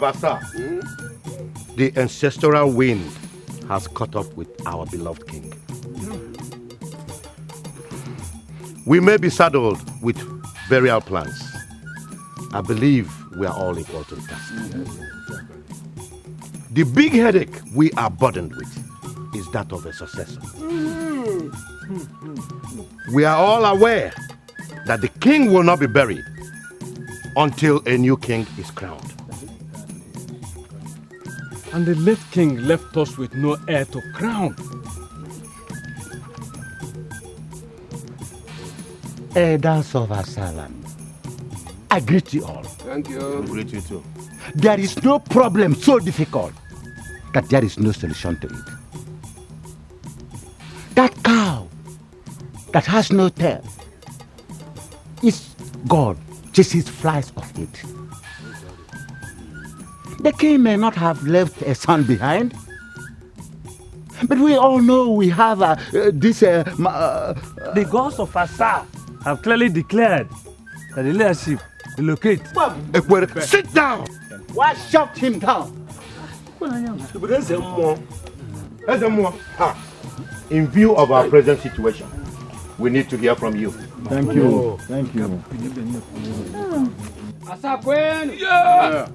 Asa, the ancestral wind has caught up with our beloved king. We may be saddled with burial plans. I believe we are all equal to the task. The big headache we are burdened with is that of a successor. We are all aware that the king will not be buried until a new king is crowned. And the late king left us with no heir to crown. Elders of Asalam, I greet you all. Thank you. I greet you too. There is no problem so difficult that there is no solution to it. That cow that has no tail is God chases flies of it. The king may not have left a son behind, but we all know we have The gods of Asa have clearly declared that the leadership will locate. Sit down! Why shut him down? In view of our present situation, we need to hear from you. Thank you. Thank you. Asa Queen! Yeah!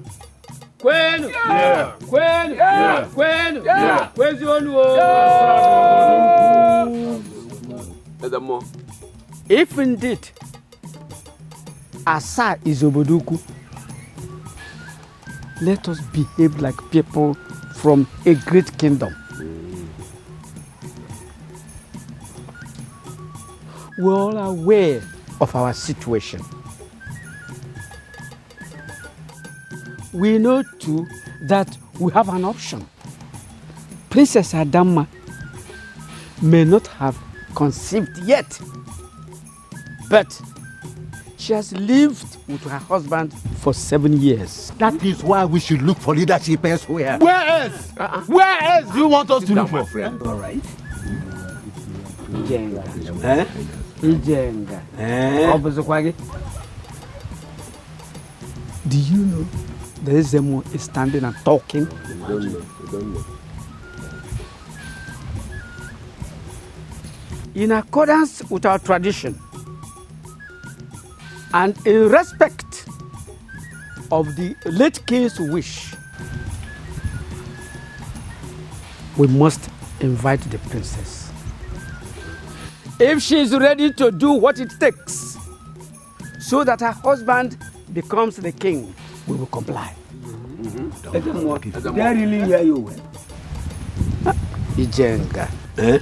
Queen! Yeah! Queen! Yeah! Queen! Yeah! Where's your If indeed Asa is Oboduku, let us behave like people from a great kingdom. We're all aware of our situation. We know too that we have an option. Princess Adama may not have conceived yet, but she has lived with her husband for 7 years. That is why we should look for leadership elsewhere. Where else? Where else do you want us to look for? Friend, all right. Ijenga. Eh? Ijenga. Eh? Do you know the Ezemo is standing and talking? In accordance with our tradition and in respect of the late king's wish, we must invite the princess. If she is ready to do what it takes so that her husband becomes the king, we will comply. They really hear you well. Ijenga. Eh?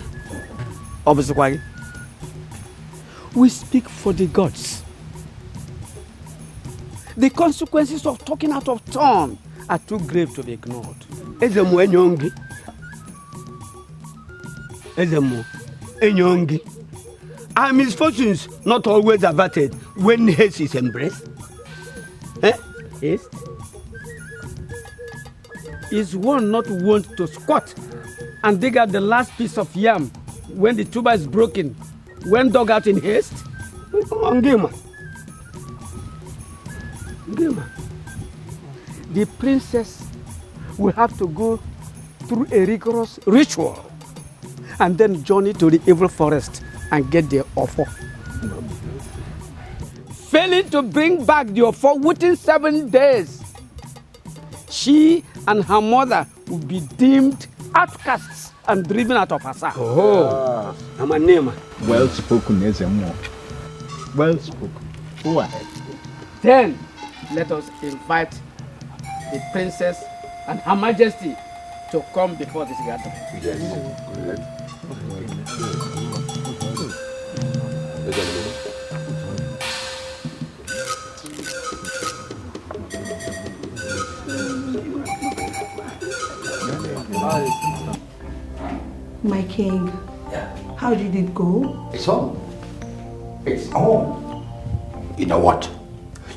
We speak for the gods. The consequences of talking out of turn are too grave to be ignored. Ezemo enyongi. Ezemo enyongi. Are misfortunes not always averted when haste is embraced? Eh? Haste? Is one not wont to squat and dig out the last piece of yam when the tuber is broken, when dug out in haste? The princess will have to go through a rigorous ritual and then journey to the evil forest and get the offer. Failing to bring back the offer within 7 days, she and her mother will be deemed outcasts and driven out of Asa. Oh, I'm a name. Well spoken, Ezemo. Well spoken. Go ahead. Then let us invite the princess and her majesty to come before this gathering. Yes. My king, how did it go? It's on. It's on. You know what?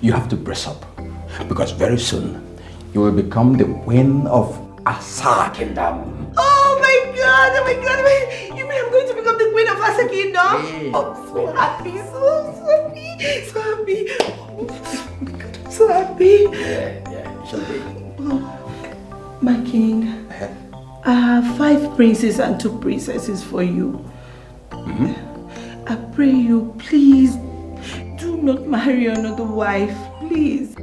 You have to brace up, because very soon you will become the queen of Asa Kingdom. Oh my God! Oh my God! You mean I'm going to become the queen of Asa Kingdom? Yes. I'm so happy, so happy, so happy. Oh my God, I'm so happy. Yeah. shall be? My king, I have 5 princes and 2 princesses for you. I pray you, please, do not marry another wife, please.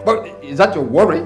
But is that your worry?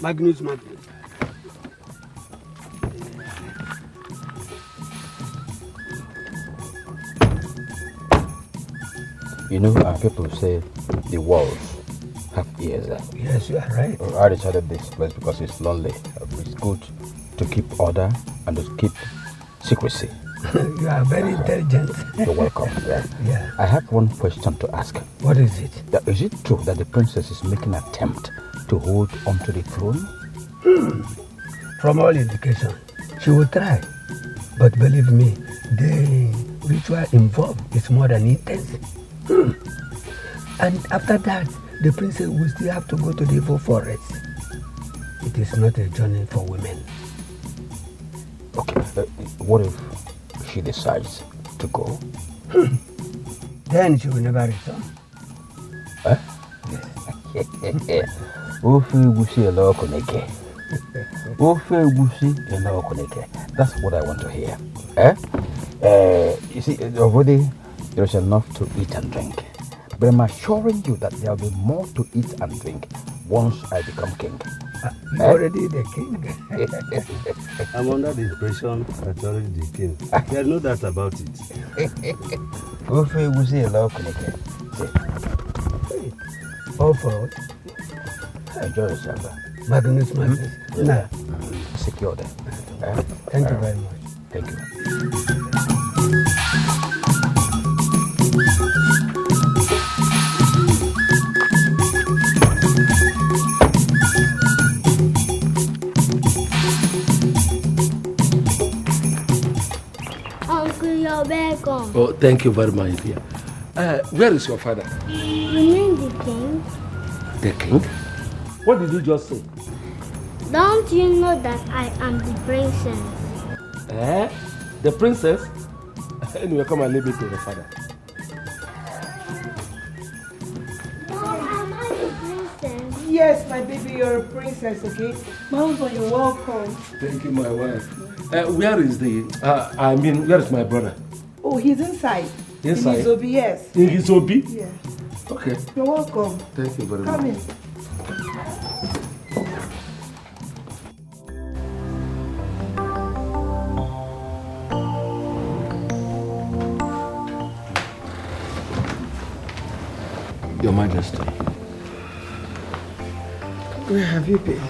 Magnus. You know, our people say the walls have ears. Yes, you are right. I decided this place because it's lonely. It's good to keep order and to keep secrecy. You are very intelligent. You're welcome. Yeah. I have one question to ask. What is it? Is it true that the princess is making an attempt to hold onto the throne? From all indication, she will try. But believe me, the ritual involved is more than intense. And after that, the princess will still have to go to the evil forest. It is not a journey for women. Okay, what if she decides to go? Then she will never return. Huh? That's what I want to hear. You see, already there's enough to eat and drink. But I'm assuring you that there will be more to eat and drink once I become king. You're already the king. I'm under the impression that you're already the king. There's no doubt about it. All for us. Enjoy yourself. Magnus. Now, secure them. Thank you very much. Thank you. Uncle, you're welcome. Oh, thank you very much, dear. Where is your father? You mean the king? The king? What did you just say? Don't you know that I am the princess? The princess? Anyway, come and leave me to the father. Am I the princess? Yes, my baby, you're a princess, okay? My husband, you're welcome. Thank you, my wife. Where is where is my brother? Oh, he's inside. Inside? In his obi, yes. In his obi? Yeah. Okay. You're welcome. Thank you very much. Come in. Your Majesty. Where have you been?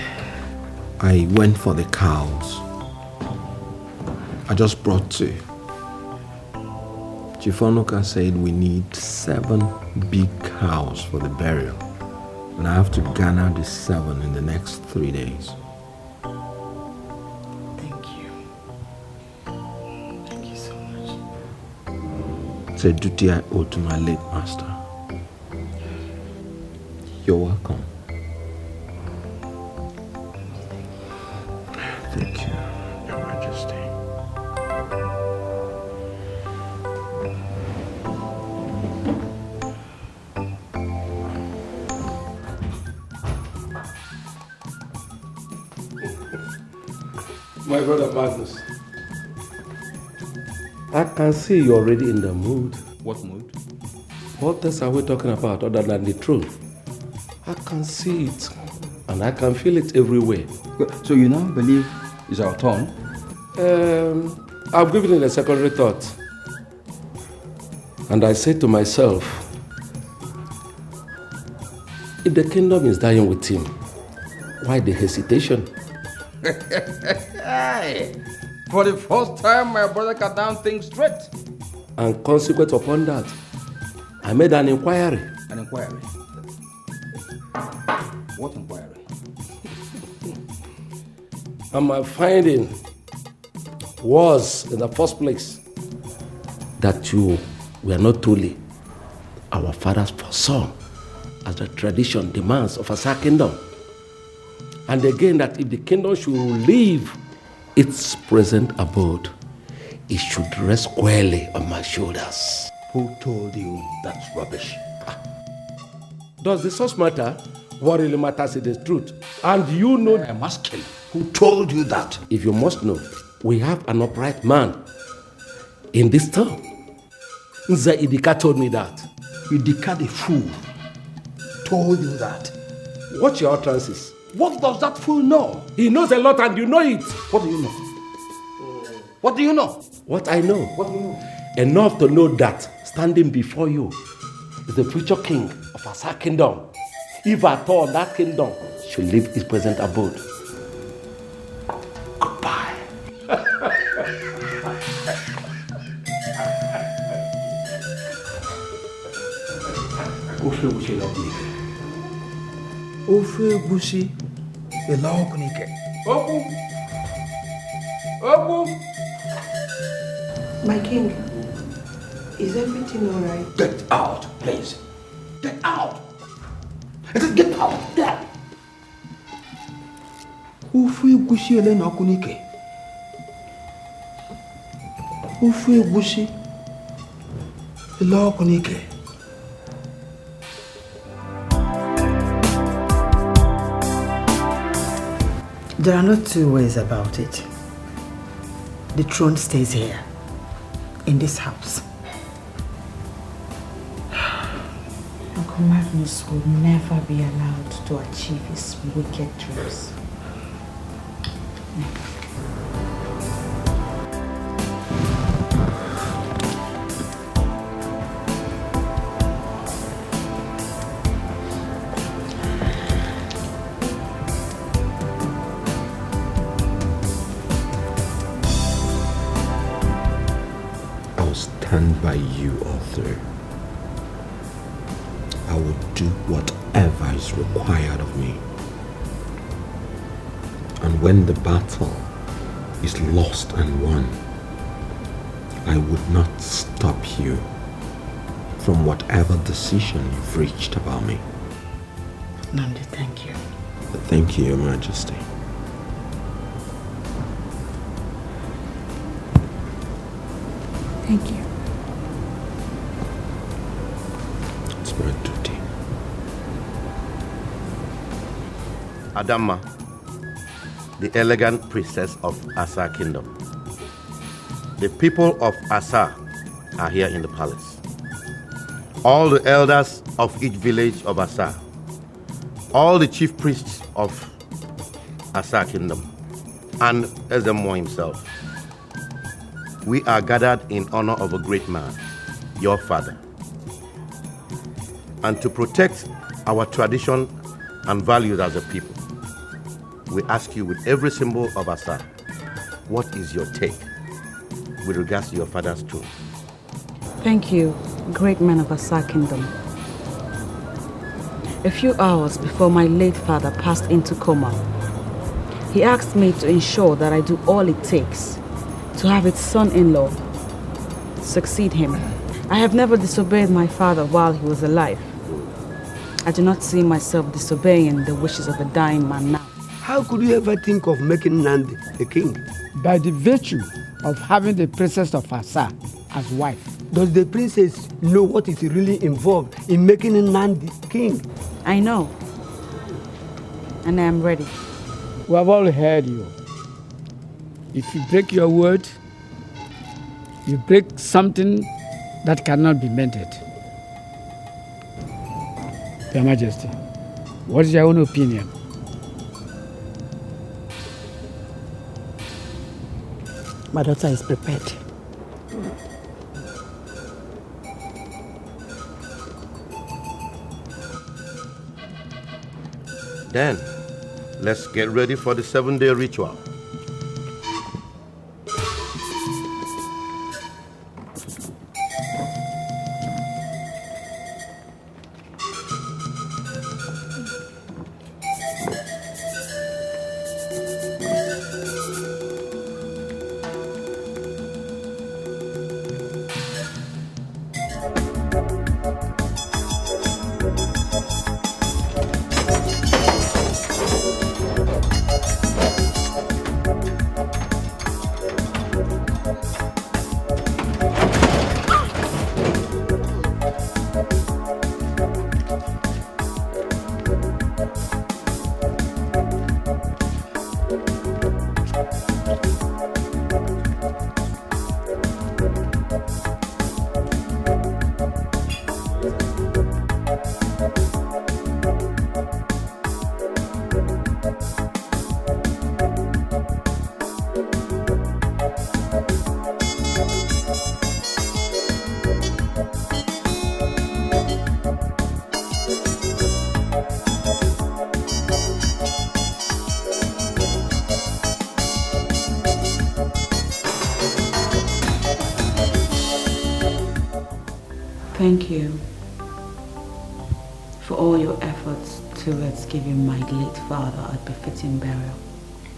I went for the cows. I just brought 2. Chief Onuka said we need 7 big cows for the burial. And I have to garner the 7 in the next 3 days. Thank you. Thank you so much. It's a duty I owe to my late master. You're welcome. Thank you, Your Majesty. My brother Magnus, I can see you're already in the mood. What mood? What else are we talking about other than the truth? I can see it and I can feel it everywhere. So you now believe it's our turn? I've given it a secondary thought. And I say to myself, if the kingdom is dying with him, why the hesitation? For the first time, my brother can now think straight. And consequent upon that, I made an inquiry. An inquiry? What inquiry? And my finding was, in the first place, that you were not truly our father's first son, as the tradition demands of our kingdom. And again, that if the kingdom should leave its present abode, it should rest squarely on my shoulders. Who told you that's rubbish? Does the source matter? What really matters is the truth. And you know... I'm asking, who told you that? If you must know, we have an upright man in this town. Nza Idika told me that. Idika the fool told you that? Watch your utterances. What does that fool know? He knows a lot and you know it. What do you know? What do you know? What I know. What do you know? Enough to know that standing before you is the future king of our kingdom. If at all that kingdom should leave its present abode. Goodbye. Ofe Egusi Elokunike. Ofe Egusi Elokunike. Oku! My king, is everything all right? Get out, please. Get out. I said get out. Get. Ofe Egusi Elokunike. Ofe Egusi Elokunike. There are no two ways about it. The throne stays here, in this house. Uncle Magnus will never be allowed to achieve his wicked dreams. Stand by you all through. I will do whatever is required of me. And when the battle is lost and won, I would not stop you from whatever decision you've reached about me. Nandi, thank you. Thank you, Your Majesty. Thank you. It's my duty. Adamma, the elegant princess of Asa Kingdom. The people of Asa are here in the palace. All the elders of each village of Asa, all the chief priests of Asa Kingdom, and Ezemo himself. We are gathered in honor of a great man, your father. And to protect our tradition and values as a people, we ask you with every symbol of Asa, what is your take with regards to your father's tomb? Thank you, great man of Asa Kingdom. A few hours before my late father passed into coma, he asked me to ensure that I do all it takes to have his son-in-law succeed him. I have never disobeyed my father while he was alive. I do not see myself disobeying the wishes of a dying man now. How could you ever think of making Nandi a king? By the virtue of having the princess of Asa as wife. Does the princess know what is really involved in making Nandi king? I know. And I am ready. We have all heard you. If you break your word, you break something that cannot be mended. Your Majesty, what is your own opinion? My daughter is prepared. Then, let's get ready for the 7-day ritual. Thank you for all your efforts towards giving my late father a befitting burial.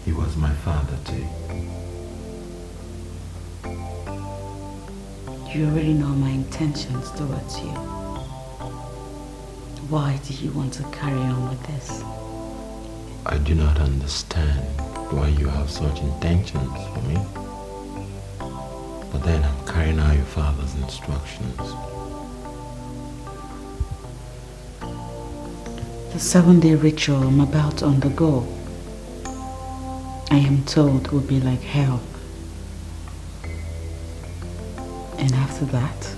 He was my father too. You already know my intentions towards you. Why do you want to carry on with this? I do not understand why you have such intentions for me. But then I'm carrying out your father's instructions. The 7-day ritual I'm about to undergo, I am told, will be like hell. And after that,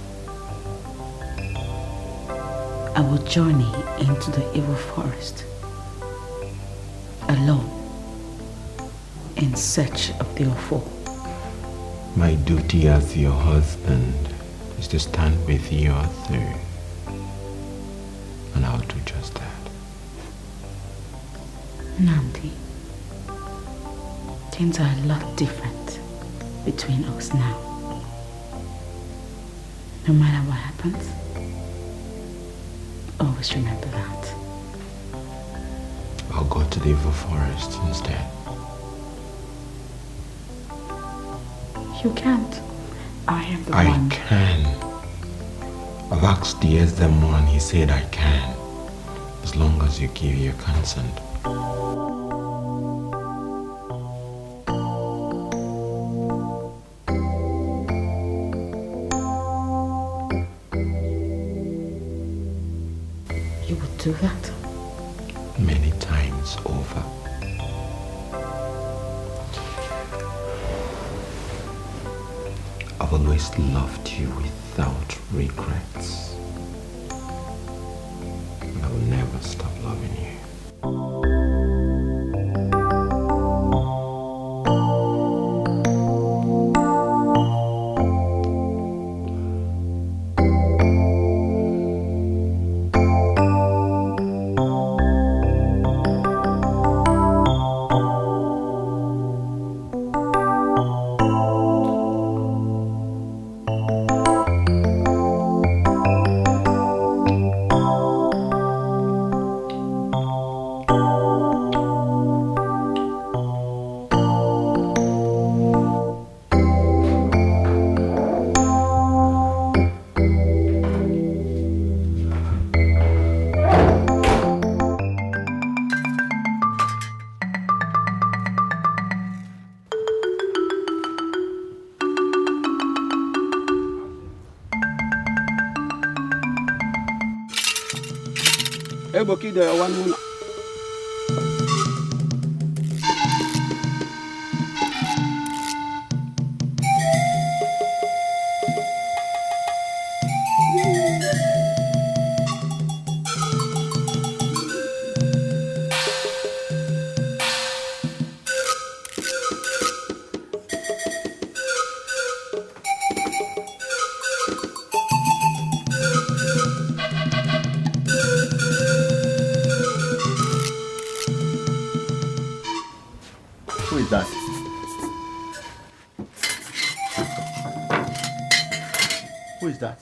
I will journey into the evil forest, alone, in search of the Ofo. My duty as your husband is to stand with you through, and I'll do just that. Nandi, things are a lot different between us now. No matter what happens, always remember that. I'll go to the evil forest instead. You can't. I am the I one. can. I've asked the SDM and he said I can, as long as you give your consent. You would do that? Many times over. I've always loved you without regrets. And I will never stop loving you. is that? Who is that?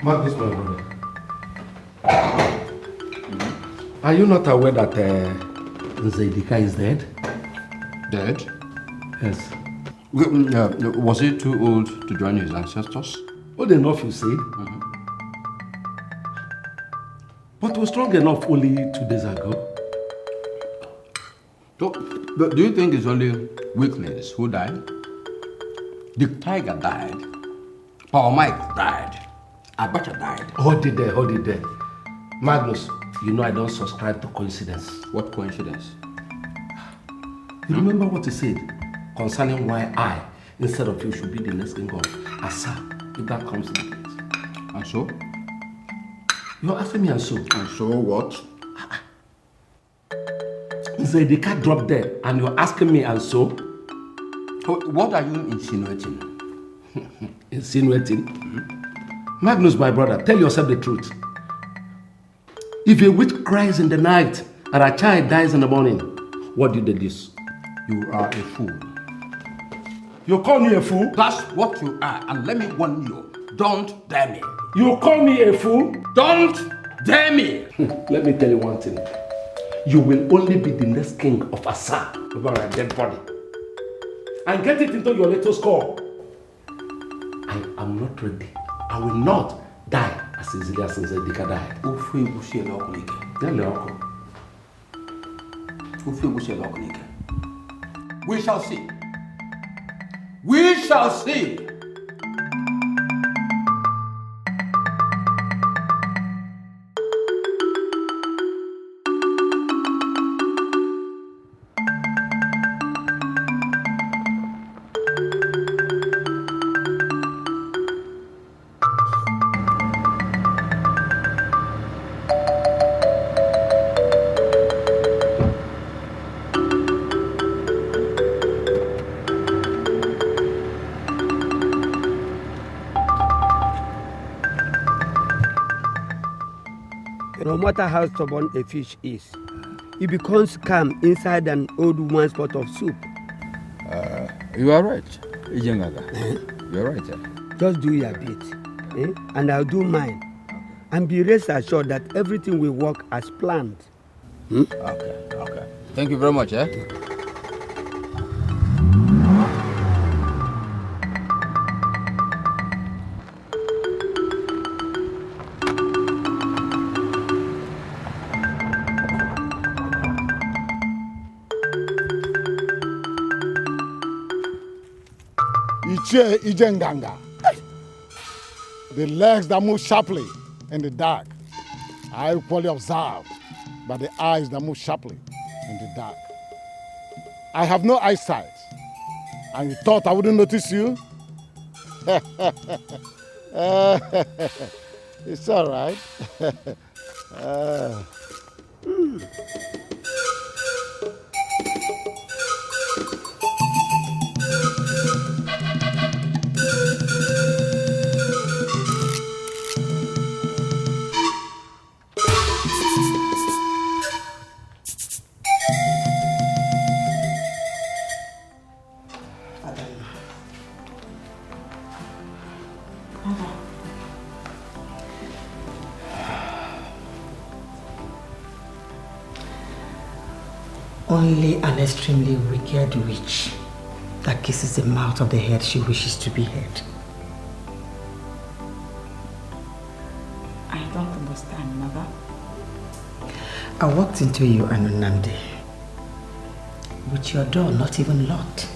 Mark this, my brother. Are you not aware that Nzedika is dead? Dead? Yes. Was he too old to join his ancestors? Old enough, you said? But was strong enough only 2 days ago. So, but do you think it's only weaklings who died? The tiger died. Power Mike died. Abacha died. Hold it there. Magnus, you know I don't subscribe to coincidence. What coincidence? You remember what he said concerning why I, instead of you, should be the next king of Asa, if that comes to the case. And so? You're asking me and so? And so what? Nzedika dropped dead and you're asking me and so? What are you insinuating? Insinuating? Magnus, my brother, tell yourself the truth. If a witch cries in the night and a child dies in the morning, what do you deduce? You are a fool. You call me a fool? That's what you are, and let me warn you, don't dare me. You call me a fool? Don't dare me. Let me tell you one thing. You will only be the next king of Asa over a dead body. And get it into your little skull. I am not ready. I will not die as easily as Nzedika died. We shall see. We shall see. No matter how stubborn a fish is, it becomes calm inside an old woman's pot of soup. You are right, Ijengaga. You are right. Just do your bit, and I'll do mine. And be rest assured that everything will work as planned. Okay. Thank you very much, Ijenganga. The legs that move sharply in the dark are equally observed by the eyes that move sharply in the dark. I have no eyesight, and you thought I wouldn't notice you? It's all right. Father, only an extremely wicked witch that kisses the mouth of the head she wishes to be head. I don't understand, Mother. I walked into you and Nnamdi with your door not even locked.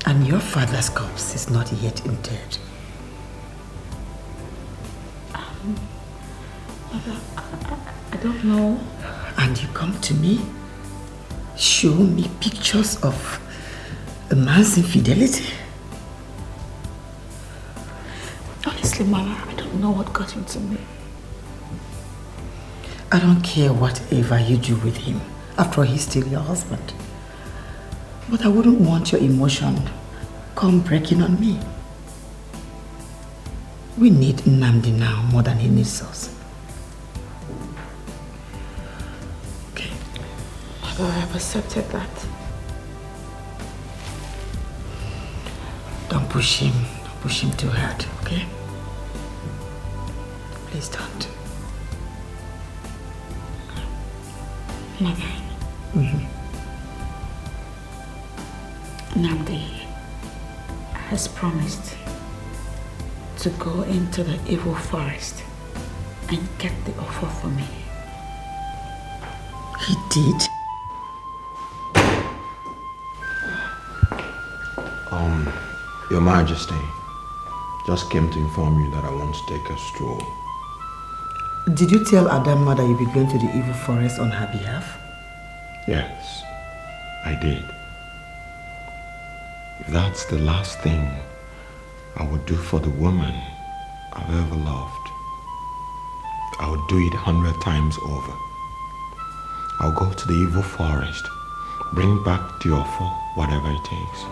And your father's corpse is not yet interred. Mother, I don't know. And you come to me, show me pictures of a man's infidelity. Honestly, Mother, I don't know what got into me. I don't care whatever you do with him. After all, he's still your husband. But I wouldn't want your emotion come breaking on me. We need Nnamdi now more than he needs us. Okay. Mother, I have accepted that. Don't push him. Don't push him too hard, okay? Please don't. Mother. Nnamdi has promised to go into the evil forest and get the offer for me. He did? Your Majesty, just came to inform you that I want to take a stroll. Did you tell Adamma that you'll be going to the evil forest on her behalf? Yes, I did. If that's the last thing I would do for the woman I've ever loved, I would do it 100 times over. I'll go to the evil forest, bring back the offer, whatever it takes.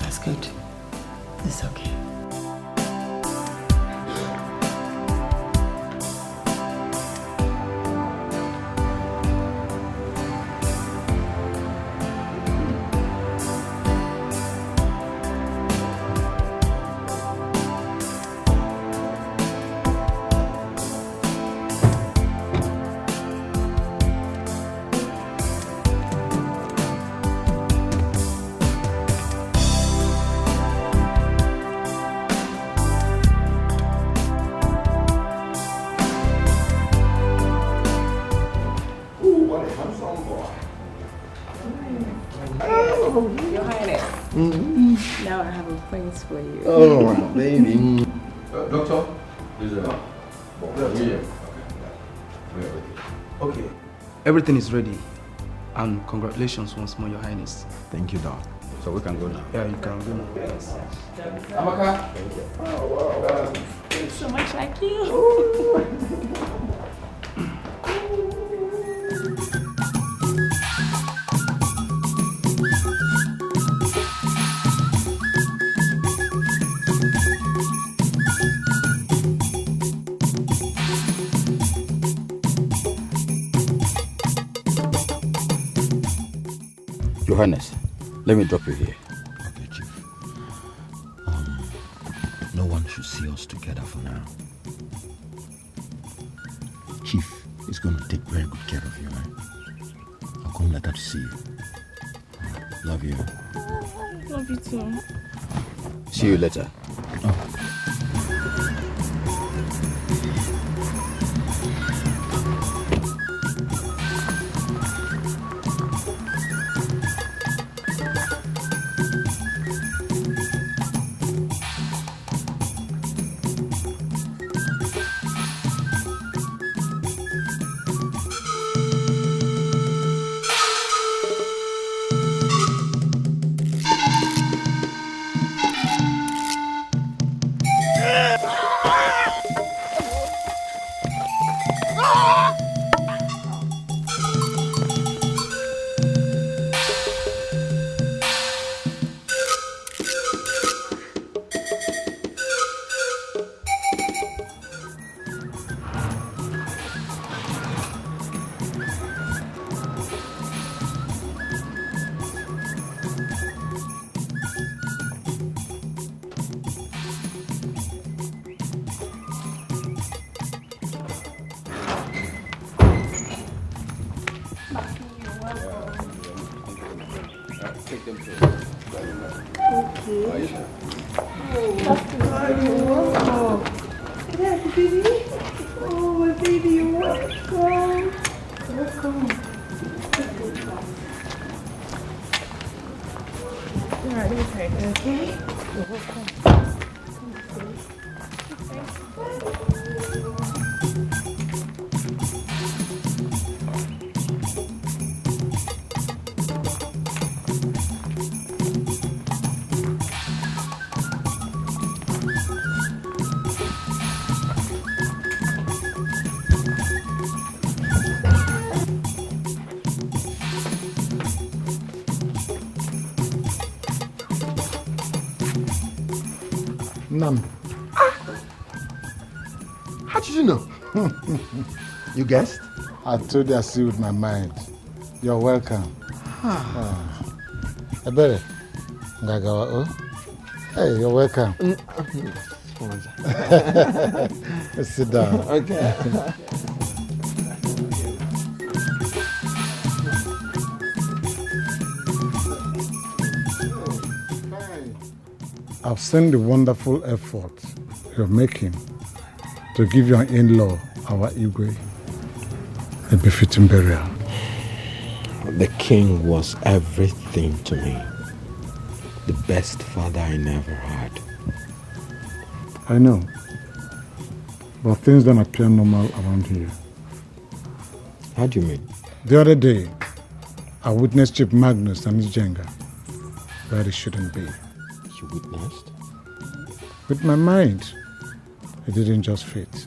That's good. It's okay. Your Highness. Now I have a place for you. Oh, baby. Doctor? Okay. Everything is ready. And congratulations once more, Your Highness. Thank you, Doc. So we can go now. Yeah, you can go now. Amaka. It's so much like you. Your Highness, let me drop you here. Okay, Chief. No one should see us together for now. Chief is going to take very good care of you, right? I'll come later to see you. Love you. Love you too. See you later. Take them to Okay. Oh, baby. Oh, my baby, you're welcome. Welcome. Alright, okay. You're welcome. Nam. How did you know? You guessed? I told you I see with my mind. You're welcome. Ebere. Ngagawa, oh? Hey, you're welcome. Sit down. Okay. I've seen the wonderful effort you're making to give your in-law, our Igwe, a befitting burial. The king was everything to me. The best father I never had. I know, but things don't appear normal around here. How do you mean? The other day, I witnessed Chief Magnus and his Jenga where it shouldn't be. You witnessed? With my mind, it didn't just fit.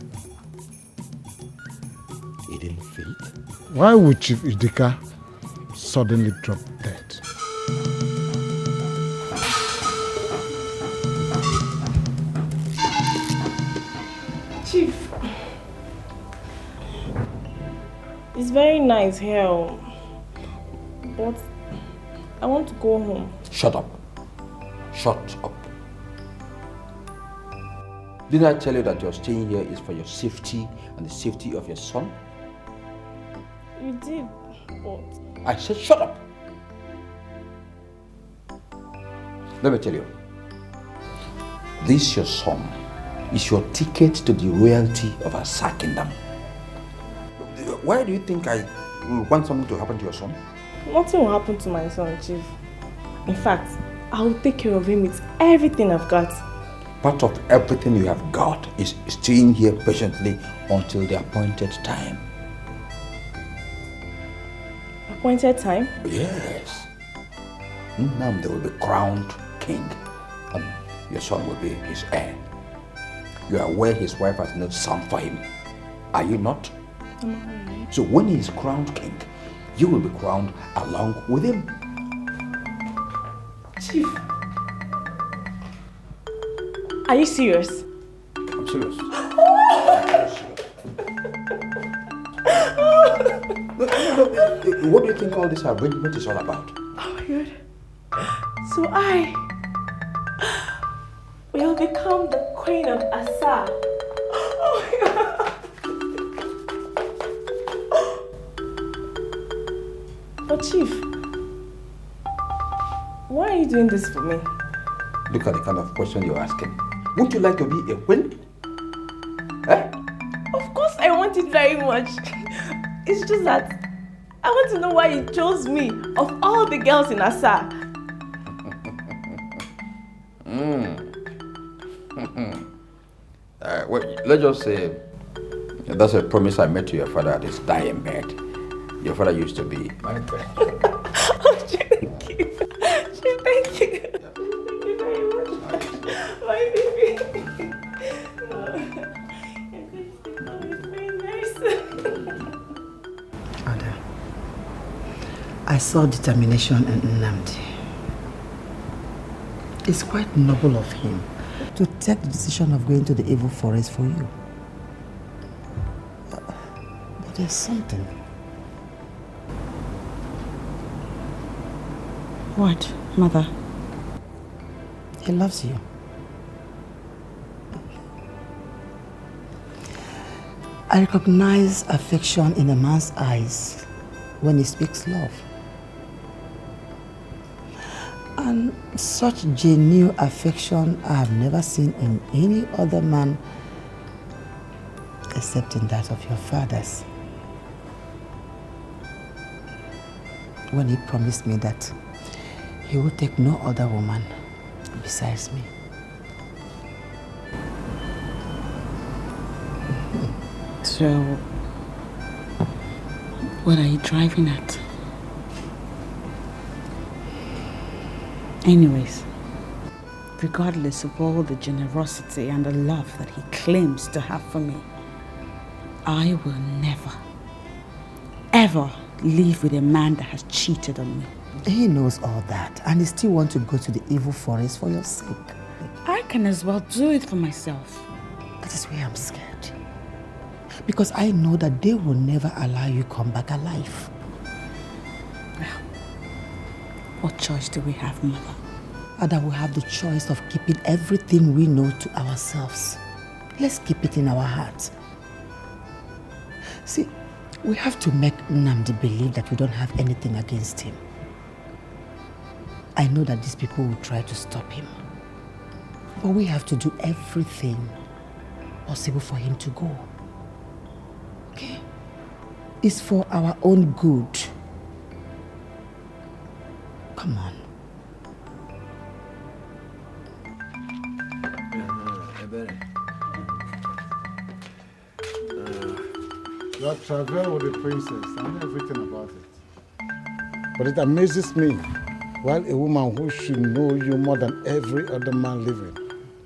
It didn't fit? Why would Chief Idika suddenly drop dead? Chief, it's very nice here, but I want to go home. Shut up. Shut up. Didn't I tell you that your staying here is for your safety and the safety of your son? You did, but... I said shut up. Let me tell you. This your son is your ticket to the royalty of Asa Kingdom. Why do you think I will want something to happen to your son? Nothing will happen to my son, Chief. In fact, I will take care of him with everything I've got. Part of everything you have got is staying here patiently until the appointed time. Appointed time? Yes. Now they will be crowned king and your son will be his heir. You are aware his wife has no son for him. Are you not? I'm aware. So when he is crowned king, you will be crowned along with him. Chief, are you serious? I'm serious. What do you think all this arrangement is all about? Oh my God. So I will become the queen of Asa. Oh my God. But Chief, why are you doing this for me? Look at the kind of question you're asking. Would you like to be a queen? Eh? Of course I want it very much. It's just that I want to know why you chose me of all the girls in Asa. Well, let's just say that's a promise I made to your father at his dying bed. Your father used to be my friend. Oh, thank you. Thank you. Thank you very much. My baby. Ada, I saw determination in Nnamdi. It's quite noble of him to take the decision of going to the evil forest for you. But there's something. What, Mother? He loves you. I recognize affection in a man's eyes when he speaks love. And such genuine affection I have never seen in any other man except in that of your fathers. When he promised me that he would take no other woman besides me. So, what are you driving at? Anyways, regardless of all the generosity and the love that he claims to have for me, I will never, ever live with a man that has cheated on me. He knows all that, and he still wants to go to the evil forest for your sake. I can as well do it for myself. That is where I'm scared. Because I know that they will never allow you come back alive. What choice do we have, Mother? Ada will have the choice of keeping everything we know to ourselves. Let's keep it in our hearts. See, we have to make Nnamdi believe that we don't have anything against him. I know that these people will try to stop him. But we have to do everything possible for him to go. Okay? It's for our own good. Come on. You have traveled with the princess. I know everything about it. But it amazes me, while a woman who should know you more than every other man living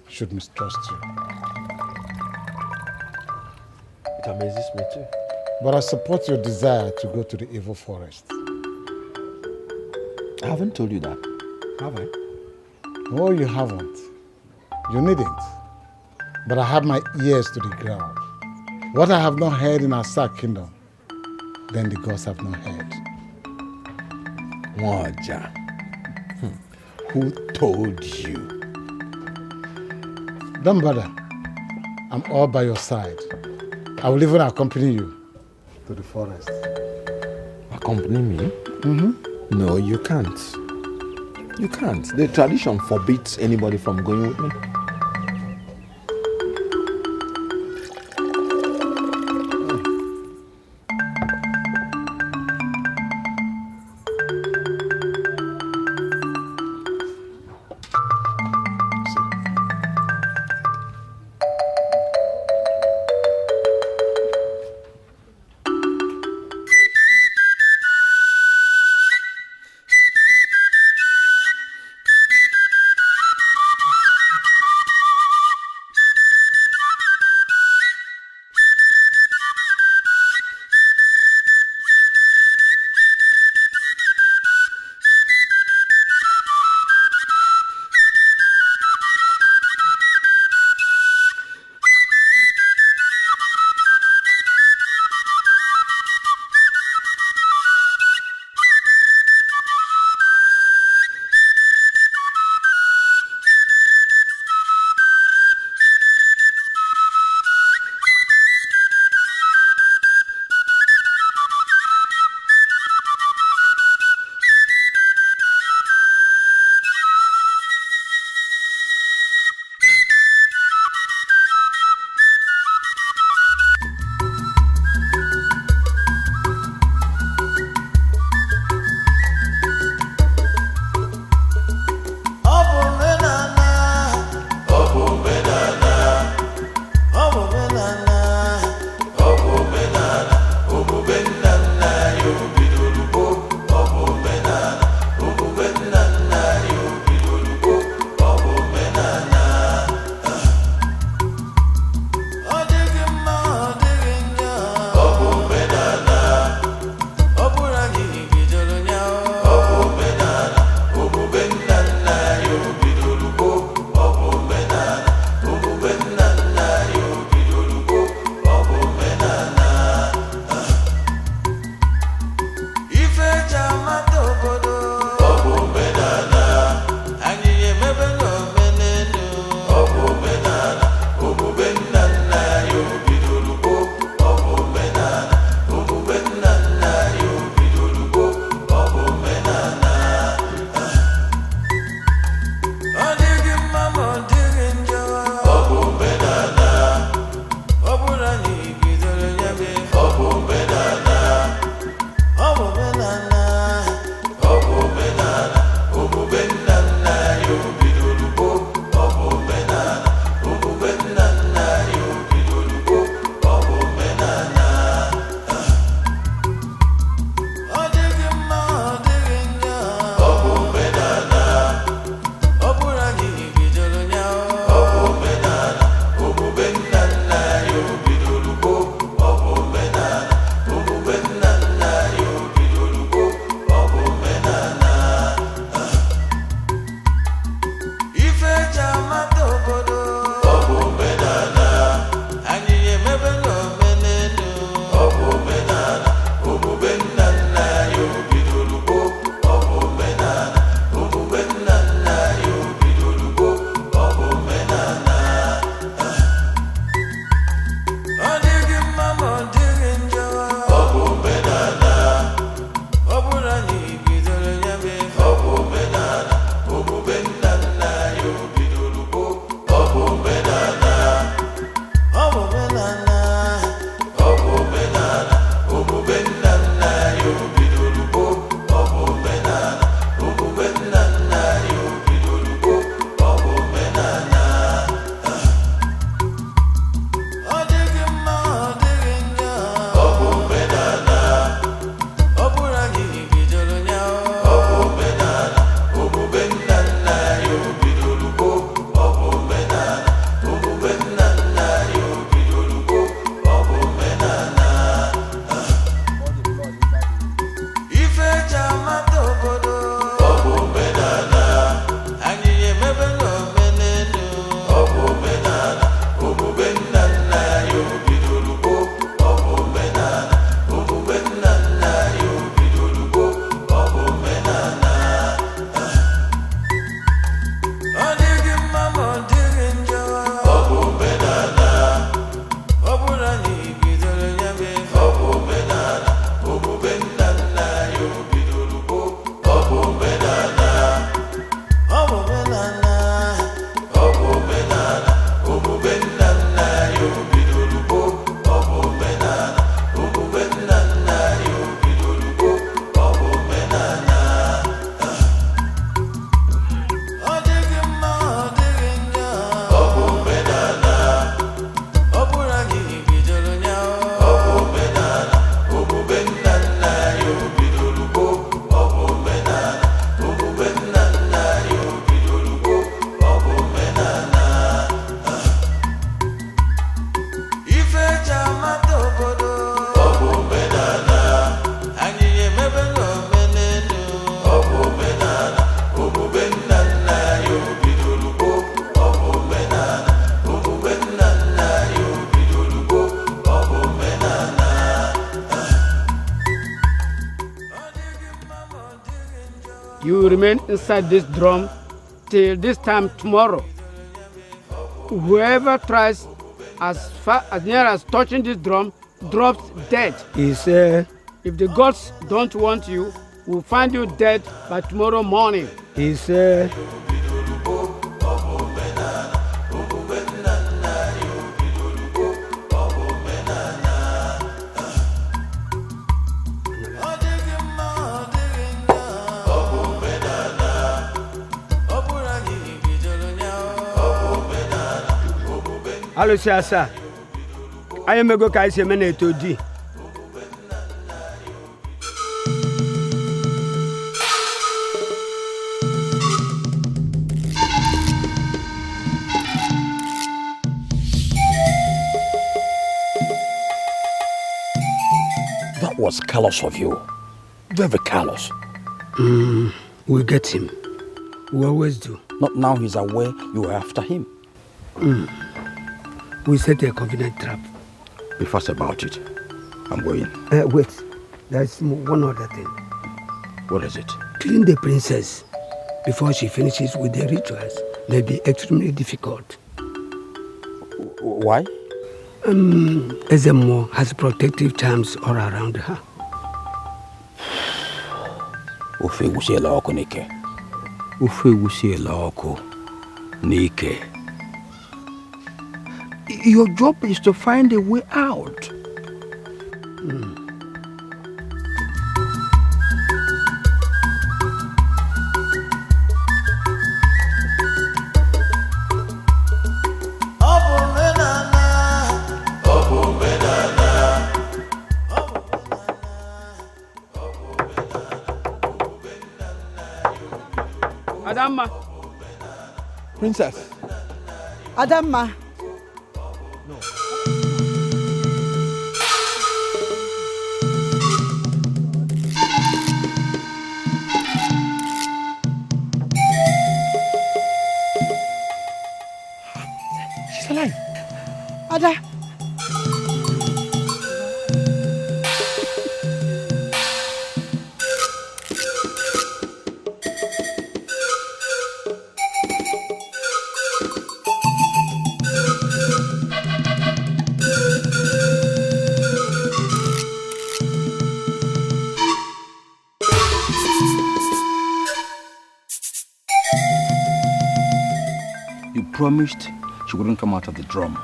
should mistrust you. It amazes me too. But I support your desire to go to the evil forest. I haven't told you that, have I? No, you haven't. You needn't. But I have my ears to the ground. What I have not heard in Asa kingdom, then the gods have not heard. Waja. Who told you? Don't bother. I'm all by your side. I will even accompany you to the forest. Accompany me? Mm-hmm. No, you can't. You can't. The tradition forbids anybody from going with me. You remain inside this drum till this time tomorrow. Whoever tries as near as touching this drum drops dead. If the gods don't want you, we'll find you dead by tomorrow morning. Hello, Chacha. I am a go kai semene to di. That was callous of you. Very callous. We'll get him. We always do. Not now he's aware you are after him. We set a convenient trap. Be fast about it. I'm going. Wait. There's one other thing. What is it? Killing the princess before she finishes with the rituals may be extremely difficult. Why? Ezemo has protective charms all around her. Ufe wusiela oko nike. Ufe wusiela oko nike. Your job is to find a way out. Adamma. Princess. Adamma. No. She's alive. Ada. Promised she wouldn't come out of the drum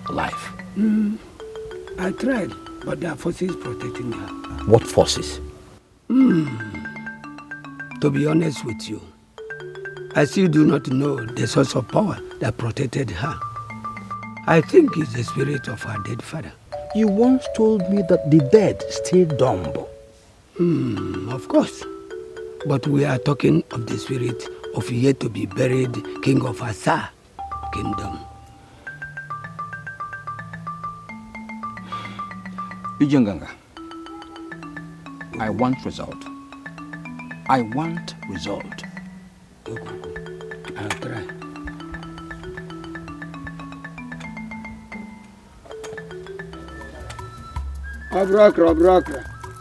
alive. I tried, but there are forces protecting her. What forces? To be honest with you, I still do not know the source of power that protected her. I think it's the spirit of her dead father. You once told me that the dead stay dumb. Of course. But we are talking of the spirit of yet to be buried king of Asa kingdom. Ijenganga, I want result. I want result. I'll try.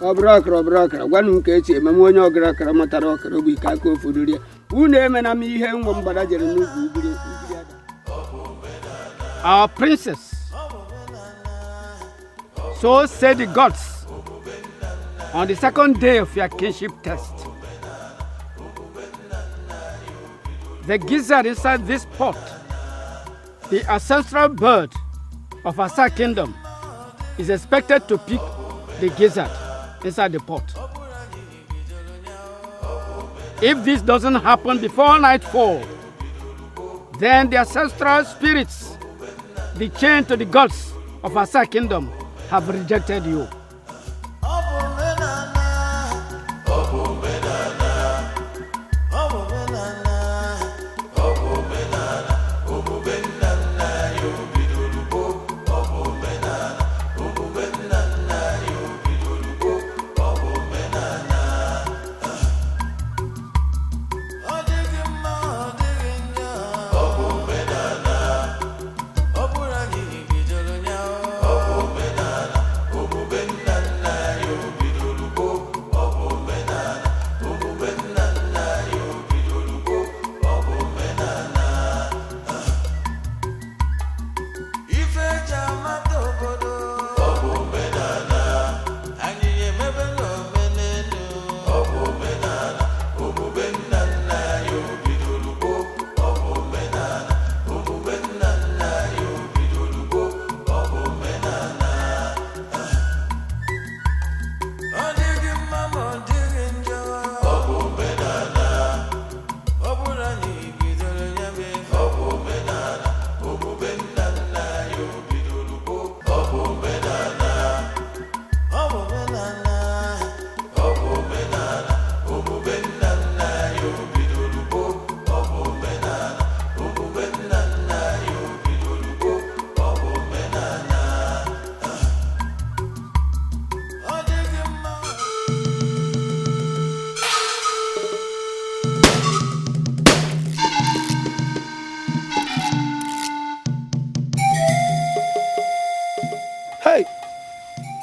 Obrakra. Gwanu ka echi ememe onye ọgrakara matara ọkara obi ka aka ofuduri ya. Unu emena m ihe nwa mgbada jere n'ugwu ubiri ada. Our princess. So said the gods on the second day of your kingship test. The gizzard inside this pot, the ancestral bird of Asa kingdom, is expected to pick the gizzard inside the pot. If this doesn't happen before nightfall, then the ancestral spirits, the chain to the gods of Asa kingdom, have rejected you.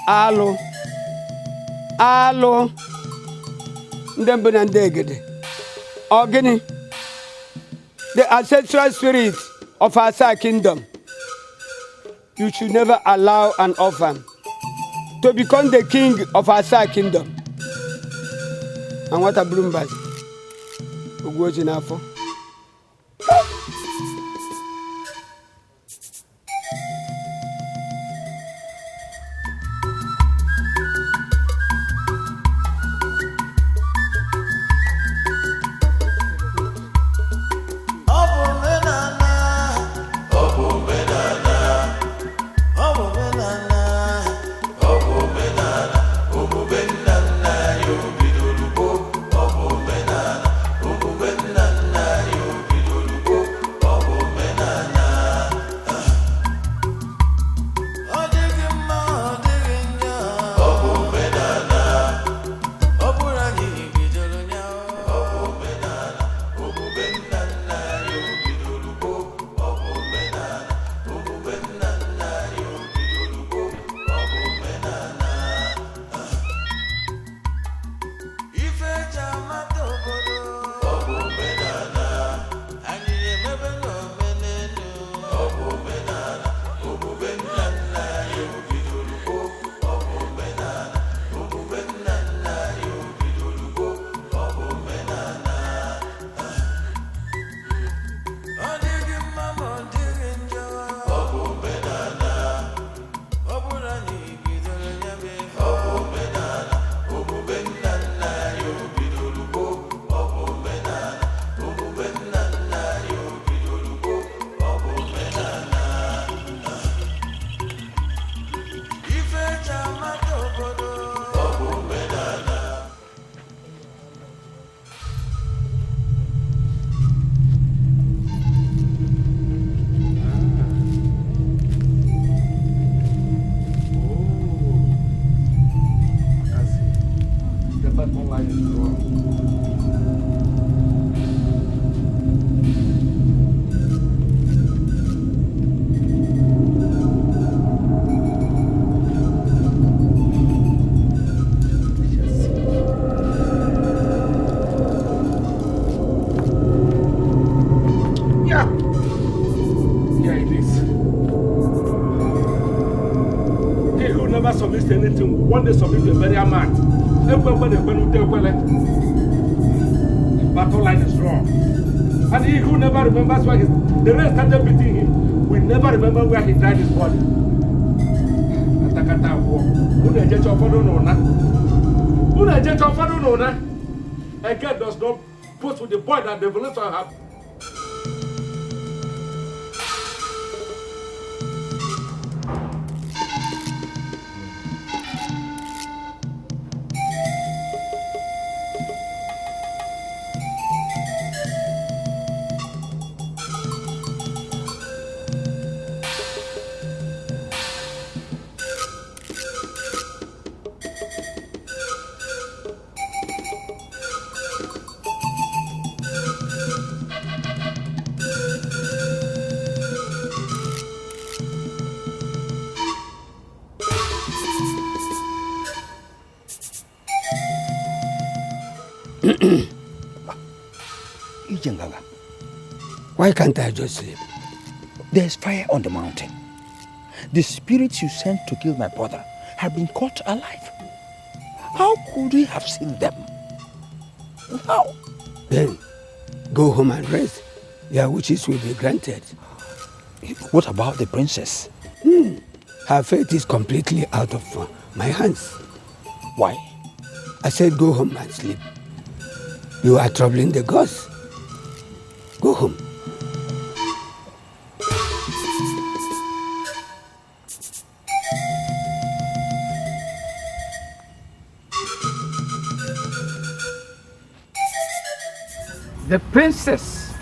Alụ. Alụ. Ndị mbụ na ndị egede. Ọ gịnị? The ancestral spirit of Asa kingdom. You should never allow an orphan to become the king of Asa kingdom. And what a broombas. Ugoji n'afọ. One day submit to a very amount. The battle line is wrong. And he who never remembers why the rest started beating him, will never remember where he died his body. A girl does not post with the boy that the villains have. Why can't I just sleep? There's fire on the mountain. The spirits you sent to kill my brother have been caught alive. How could we have seen them? How? Then, go home and rest. Your wishes will be granted. What about the princess? Her fate is completely out of my hands. Why? I said go home and sleep. You are troubling the gods. Go home. The princess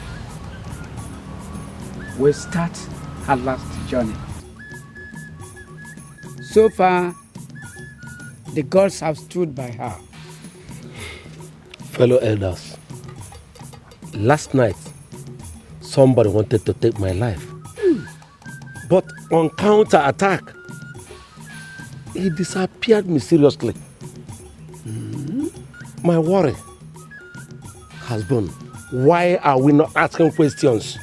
will start her last journey. So far, the gods have stood by her. Fellow elders, last night, somebody wanted to take my life. But on counter-attack, he disappeared mysteriously. My worry has been, why are we not asking questions?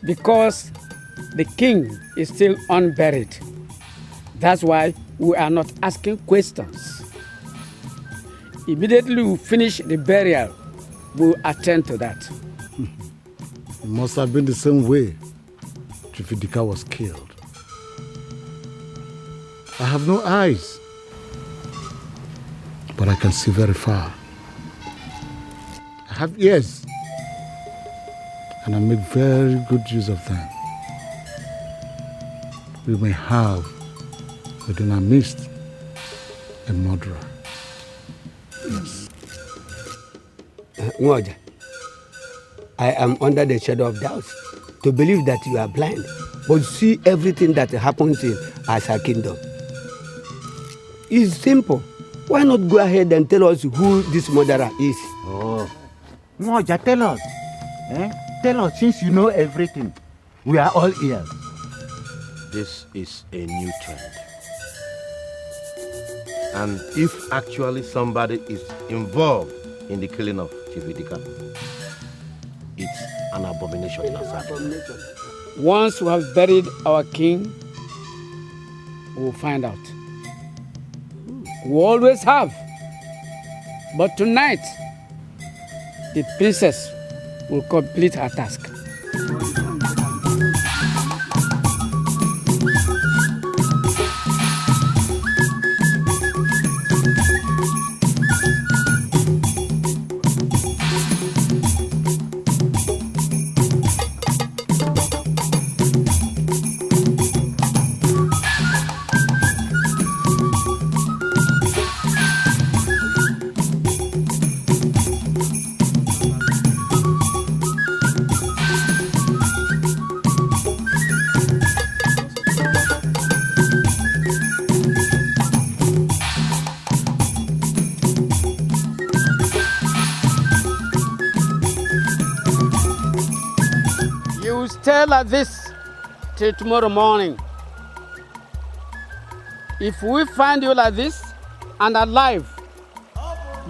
Because the king is still unburied. That's why we are not asking questions. Immediately we finish the burial, we'll attend to that. It must have been the same way Chifidika was killed. I have no eyes, but I can see very far. I have ears, and I make very good use of them. We may have within our midst a murderer. Yes. Ngoja, I am under the shadow of doubt to believe that you are blind, but see everything that happens in Asa Kingdom. It's simple. Why not go ahead and tell us who this murderer is? Oh, Ngoja, tell us. Tell us, since you know everything. We are all ears. This is a new trend. And if actually somebody is involved in the killing of Chifidika, it's an abomination in Asa. Once we have buried our king, we will find out. We always have. But tonight, the princess will complete her task. Stay like this till tomorrow morning. If we find you like this and alive,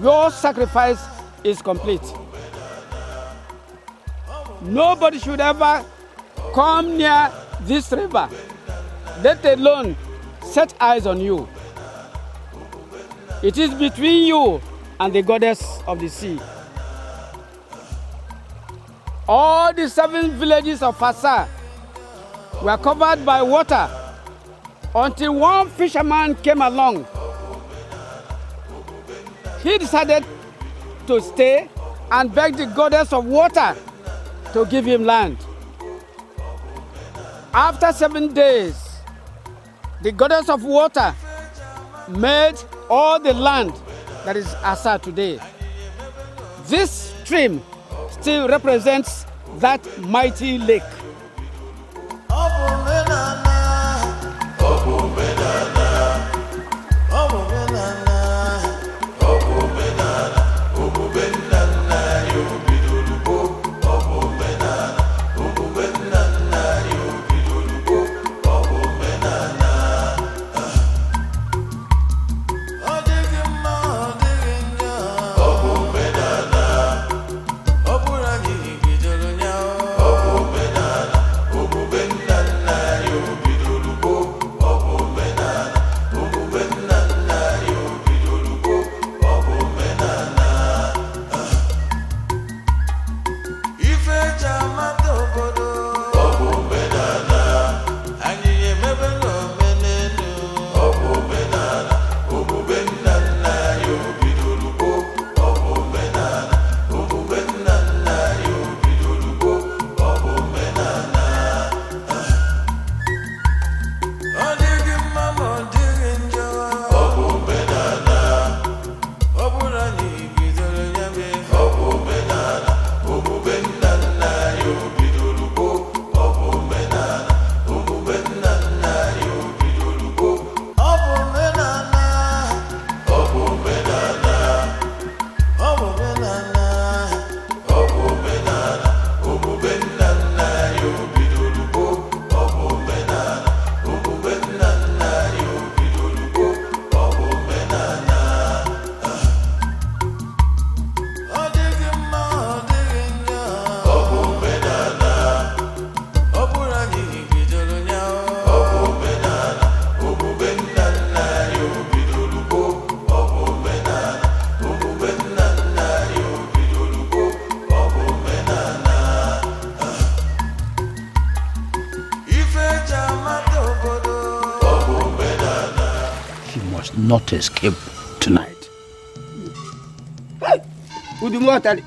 your sacrifice is complete. Nobody should ever come near this river, let alone set eyes on you. It is between you and the goddess of the sea. All the 7 villages of Asa were covered by water until one fisherman came along. He decided to stay and beg the goddess of water to give him land. After 7 days, the goddess of water made all the land that is Asa today. This stream still represents that mighty lake. not escape tonight. Udumotari,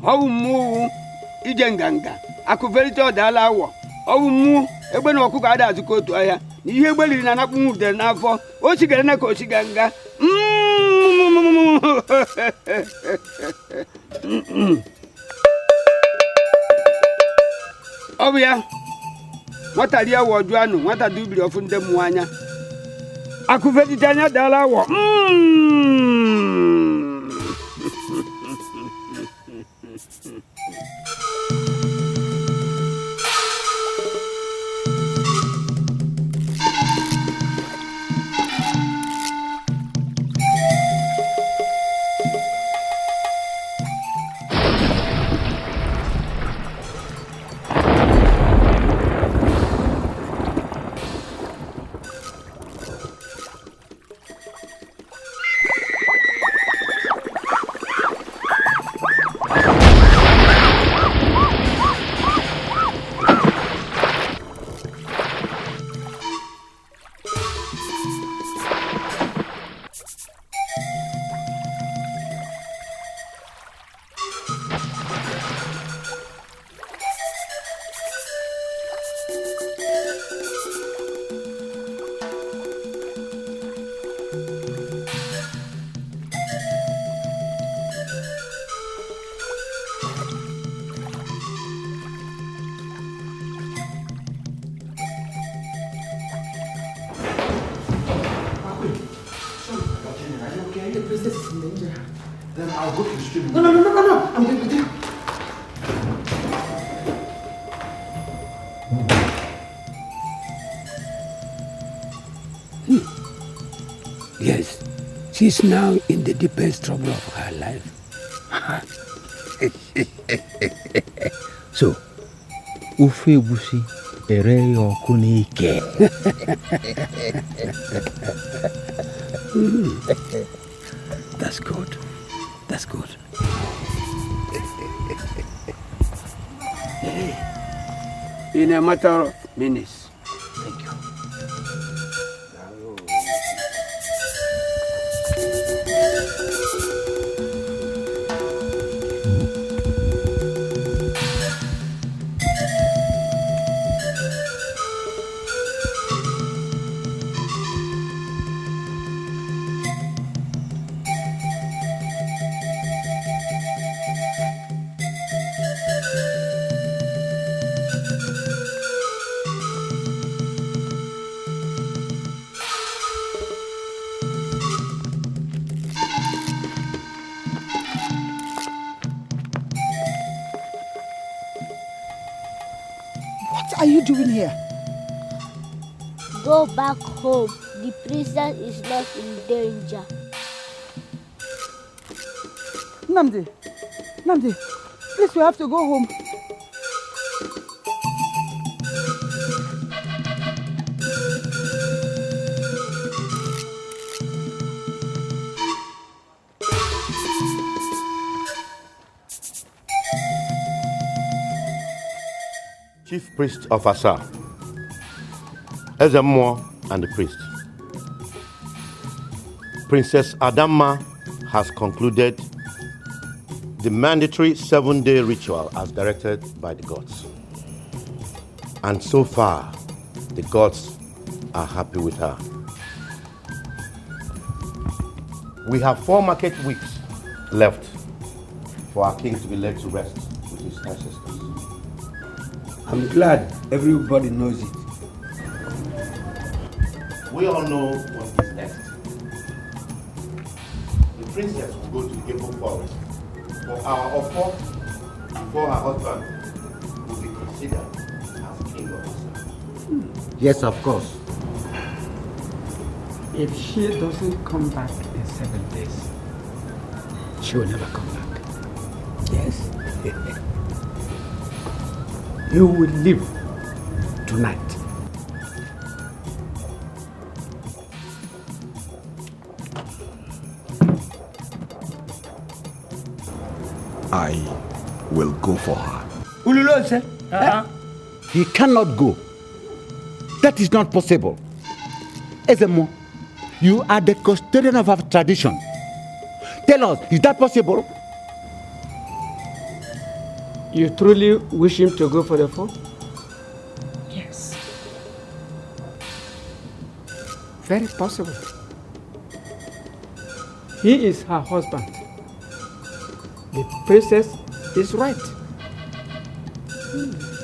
how move Ijenganga, Akuverito Dalawa, how move Eben Okukada to go to Aya, you will not move the Nafo, Oshigana Koshiganga. Oh, yeah. What are you, Wadran? What are you of the Muanya? Akuvetitania Dalawa. Then I'll go to the street. No. I'm going with you. Yes, she's now in the deepest trouble of her life. So, Ufe Busi, Ereyo Kunike. That's good. That's good. In a matter of minutes. Thank you. What are you doing here? Go back home. The princess is not in danger. Namdi, please, we have to go home. Chief priest of Asa, Ezemo and the priest. Princess Adamma has concluded the mandatory 7-day ritual as directed by the gods. And so far, the gods are happy with her. We have 4 market weeks left for our king to be led to rest with his ancestors. I'm glad everybody knows it. We all know what is next. The princess will go to the April forest for our offer before her husband will be considered as king of Asa. Yes, of course. If she doesn't come back in 7 days, she will never come back. Yes. You will leave tonight. I will go for her. Ululose. He cannot go. That is not possible. Ezemo, you are the custodian of our tradition. Tell us, is that possible? You truly wish him to go for the fall? Yes. Very possible. He is her husband. The princess is right.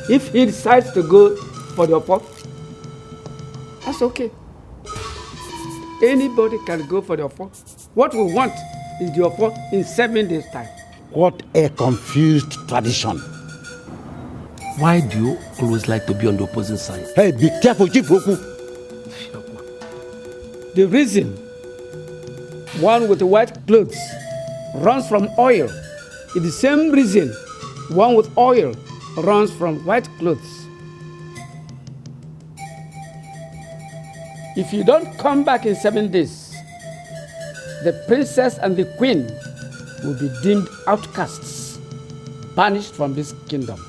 If he decides to go for the fall, that's okay. Anybody can go for the fall. What we want is the fall in 7 days' time. What a confused tradition. Why do you always like to be on the opposite side? Hey, be careful, Chief Oku. The reason one with white clothes runs from oil is the same reason one with oil runs from white clothes. If you don't come back in 7 days, the princess and the queen will be deemed outcasts, banished from this kingdom.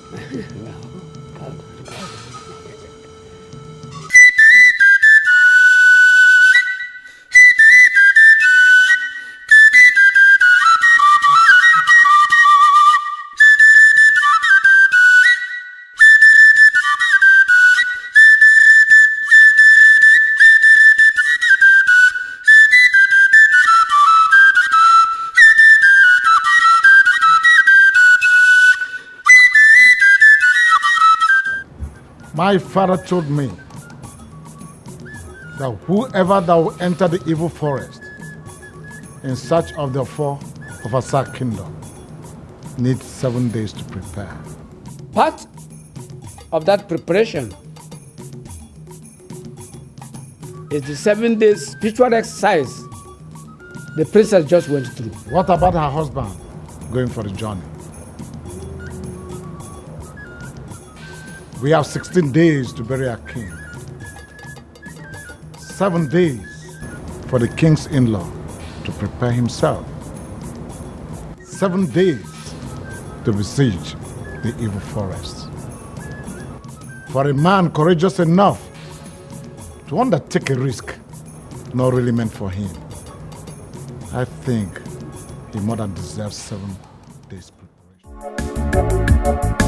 My father told me that whoever that will enter the evil forest in search of the fall of Asa kingdom needs 7 days to prepare. Part of that preparation is the 7 days spiritual exercise the princess just went through. What about her husband going for the journey? We have 16 days to bury our king. 7 days for the king's in-law to prepare himself. 7 days to besiege the evil forest. For a man courageous enough to undertake a risk not really meant for him, I think he more than deserves 7 days preparation.